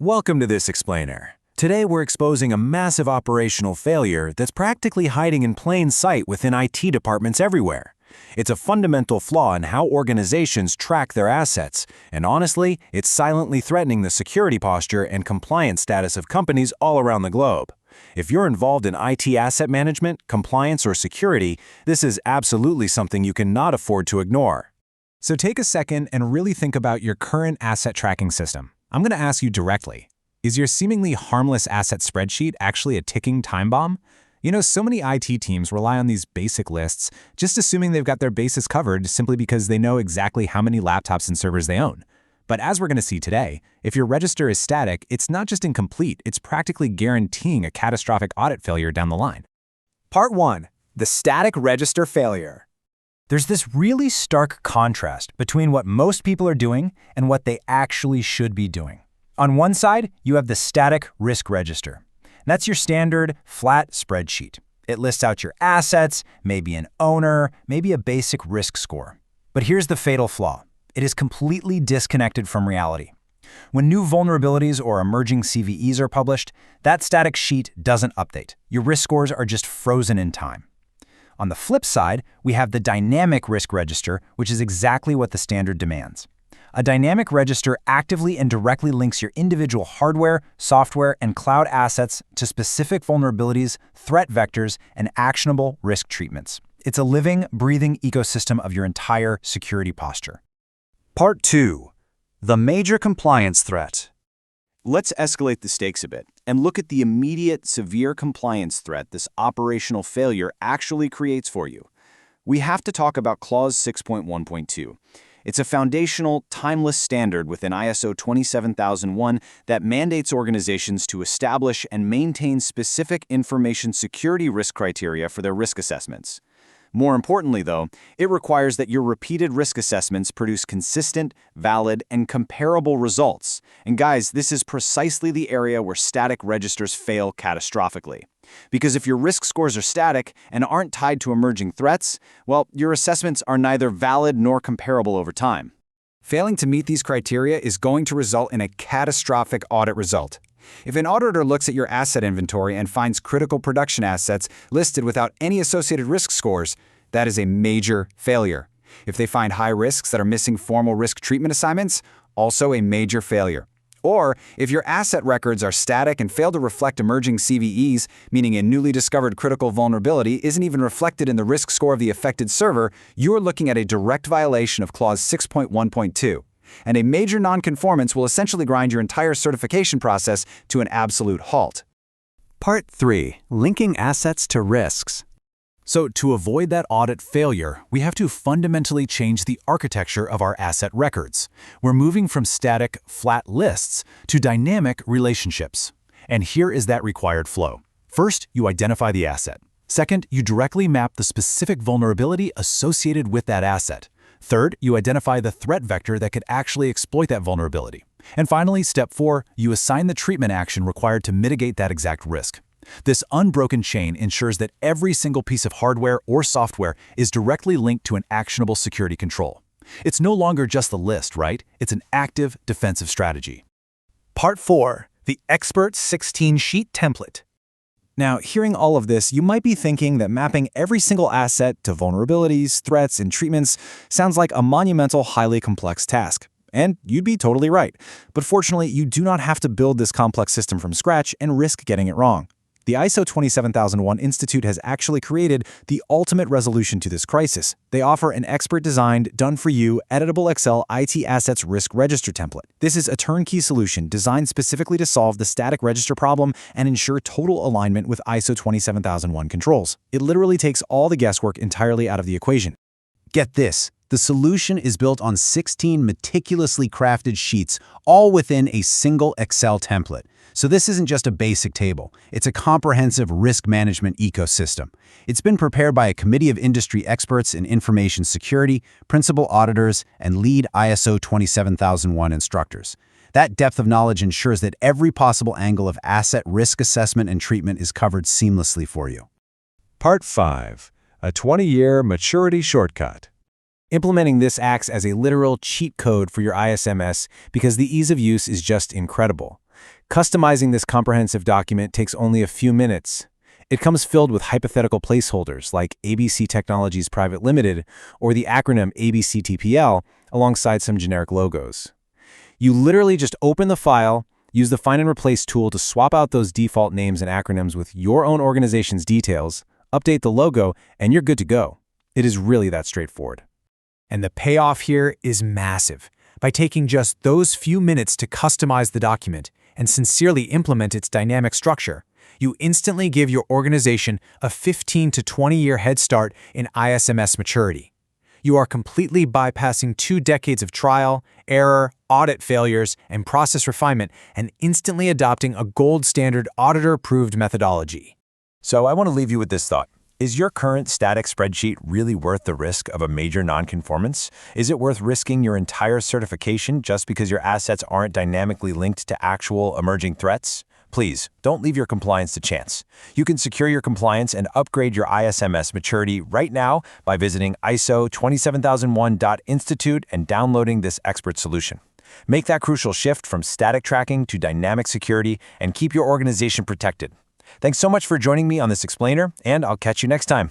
Welcome to this explainer. Today we're exposing a massive operational failure that's practically hiding in plain sight within IT departments everywhere. It's a fundamental flaw in how organizations track their assets, and honestly, it's silently threatening the security posture and compliance status of companies all around the globe. If you're involved in IT asset management, compliance, or security, this is absolutely something you cannot afford to ignore. So take a second and really think about your current asset tracking system. I'm going to ask you directly, is your seemingly harmless asset spreadsheet actually a ticking time bomb? You know, so many IT teams rely on these basic lists, just assuming they've got their bases covered simply because they know exactly how many laptops and servers they own. But as we're going to see today, if your register is static, it's not just incomplete, it's practically guaranteeing a catastrophic audit failure down the line. Part 1. The static register failure. There's this really stark contrast between what most people are doing and what they actually should be doing. On one side, you have the static risk register. That's your standard, flat spreadsheet. It lists out your assets, maybe an owner, maybe a basic risk score. But here's the fatal flaw. It is completely disconnected from reality. When new vulnerabilities or emerging CVEs are published, that static sheet doesn't update. Your risk scores are just frozen in time. On the flip side, we have the dynamic risk register, which is exactly what the standard demands. A dynamic register actively and directly links your individual hardware, software, and cloud assets to specific vulnerabilities, threat vectors, and actionable risk treatments. It's a living, breathing ecosystem of your entire security posture. Part 2. The major compliance threat. Let's escalate the stakes a bit and look at the immediate, severe compliance threat this operational failure actually creates for you. We have to talk about Clause 6.1.2. It's a foundational, timeless standard within ISO 27001 that mandates organizations to establish and maintain specific information security risk criteria for their risk assessments. More importantly, though, it requires that your repeated risk assessments produce consistent, valid, and comparable results. And guys, this is precisely the area where static registers fail catastrophically. Because if your risk scores are static and aren't tied to emerging threats, well, your assessments are neither valid nor comparable over time. Failing to meet these criteria is going to result in a catastrophic audit result. If an auditor looks at your asset inventory and finds critical production assets listed without any associated risk scores, that is a major failure. If they find high risks that are missing formal risk treatment assignments, also a major failure. Or if your asset records are static and fail to reflect emerging CVEs, meaning a newly discovered critical vulnerability isn't even reflected in the risk score of the affected server, you're looking at a direct violation of Clause 6.1.2. And a major non-conformance will essentially grind your entire certification process to an absolute halt. Part 3. Linking assets to risks. So to avoid that audit failure, we have to fundamentally change the architecture of our asset records. We're moving from static, flat lists to dynamic relationships. And here is that required flow. First, you identify the asset. Second, you directly map the specific vulnerability associated with that asset. Third, you identify the threat vector that could actually exploit that vulnerability. And finally, step 4, you assign the treatment action required to mitigate that exact risk. This unbroken chain ensures that every single piece of hardware or software is directly linked to an actionable security control. It's no longer just the list, right? It's an active defensive strategy. Part 4. The Expert 16-Sheet Template. Now, hearing all of this, you might be thinking that mapping every single asset to vulnerabilities, threats, and treatments sounds like a monumental, highly complex task. And you'd be totally right. But fortunately, you do not have to build this complex system from scratch and risk getting it wrong. The ISO 27001 Institute has actually created the ultimate resolution to this crisis. They offer an expert-designed, done-for-you, editable Excel IT Assets Risk Register template. This is a turnkey solution designed specifically to solve the static register problem and ensure total alignment with ISO 27001 controls. It literally takes all the guesswork entirely out of the equation. Get this. The solution is built on 16 meticulously crafted sheets, all within a single Excel template. So this isn't just a basic table. It's a comprehensive risk management ecosystem. It's been prepared by a committee of industry experts in information security, principal auditors, and lead ISO 27001 instructors. That depth of knowledge ensures that every possible angle of asset risk assessment and treatment is covered seamlessly for you. Part 5. A 20-year maturity shortcut. Implementing this acts as a literal cheat code for your ISMS because the ease of use is just incredible. Customizing this comprehensive document takes only a few minutes. It comes filled with hypothetical placeholders like ABC Technologies Private Limited or the acronym ABCTPL alongside some generic logos. You literally just open the file, use the Find and Replace tool to swap out those default names and acronyms with your own organization's details, update the logo, and you're good to go. It is really that straightforward. And the payoff here is massive. By taking just those few minutes to customize the document and sincerely implement its dynamic structure, you instantly give your organization a 15 to 20-year head start in ISMS maturity. You are completely bypassing 2 decades of trial, error, audit failures, and process refinement and instantly adopting a gold standard auditor-approved methodology. So I want to leave you with this thought. Is your current static spreadsheet really worth the risk of a major nonconformance? Is it worth risking your entire certification just because your assets aren't dynamically linked to actual emerging threats? Please, don't leave your compliance to chance. You can secure your compliance and upgrade your ISMS maturity right now by visiting ISO 27001.institute and downloading this expert solution. Make that crucial shift from static tracking to dynamic security and keep your organization protected. Thanks so much for joining me on this explainer, and I'll catch you next time.